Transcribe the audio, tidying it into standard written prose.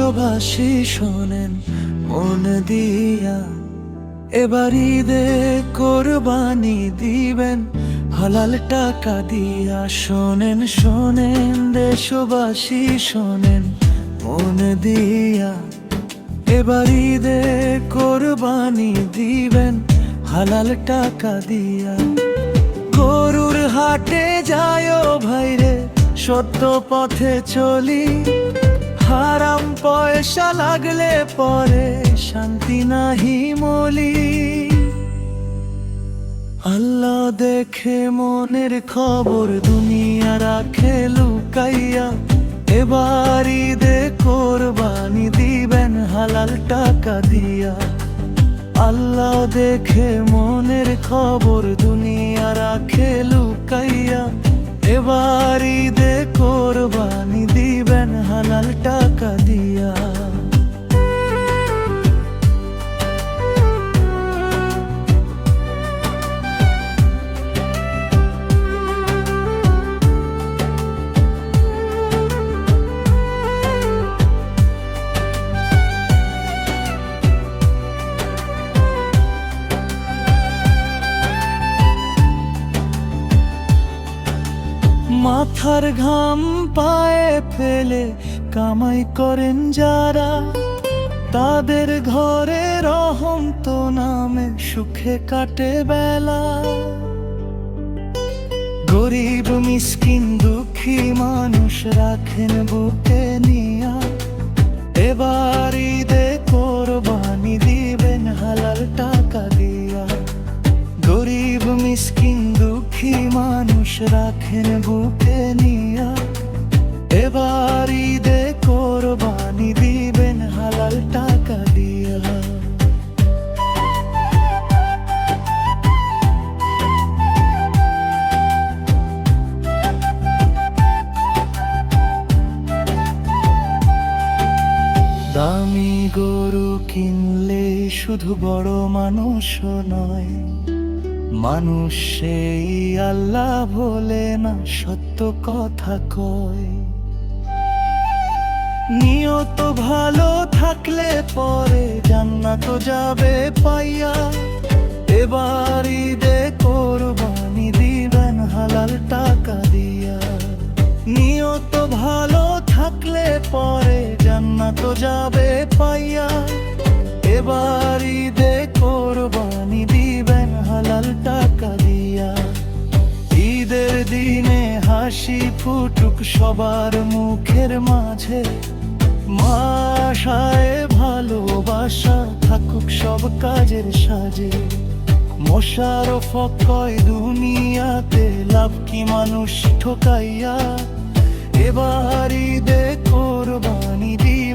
দেশবাসী শোনেন মন দিয়া, এবার ঈদে কোরবানি দিবেন হালাল টাকা দিয়া। শোনেন শোনেন দেশবাসী শোনেন মন দিয়া, এবার ঈদে কোরবানি দিবেন হালাল টাকা দিয়া। গরুর হাটে যায় ভাইরে, সত্য পথে চলি, হারাম পয়সা লাগলে পরে শান্তি নাহি মলি। আল্লাহ দেখে মনের খবর, দুনিয়া রাখে লুকাইয়া, এবার ঈদে কোরবানি দিবেন হালাল টাকা দিয়া। আল্লাহ দেখে মনের খবর, দুনিয়া রাখে লুকাইয়া, এবার ঈদে কোরবানি দিবেন হালাল টাকা দিয়া। মাথার ঘাম পায়ে ফেলে কামাই করেন যারা, তাদের ঘরে রহম তো নামে সুখে কাটে বেলা। গরিব মিসকিন দুঃখী মানুষ রাখেন বুকে নিয়া, এবার ঈদে কোরবানি দিবেন হালাল টাকা দিয়া। গরিব মিসকিন দুঃখী মানুষ রাখেন বুকে নিয়া, এবার ঈদে কোরবানি দিবেন হালাল টাকা দিয়া। দামি গরু কিনলে শুধু বড় মানুষ নয়, মানুষ সেই আল্লাহ ভোলে না, সত্য কথা কয়। নিয়ত ভালো থাকলে পরে জান্নাত যাবে পাইয়া, এবার ঈদে কোরবানি দিবেন হালাল টাকা দিয়া। নিয়ত ভালো থাকলে পরে জান্নাত যাবে পাইয়া, এবার ঈদে কোরবানি দিবেন হালাল টাকা দিয়া। ঈদের দিনে হাসি ফুটুক সবার মুখের মাঝে, আশায় ভালোবাসা থাকুক সব কাজের সাজে। মোশাররফ কয় দুনিয়াতে লাভ কি মানুষ ঠকাইয়া, এবার ঈদে কোরবানি দিবেন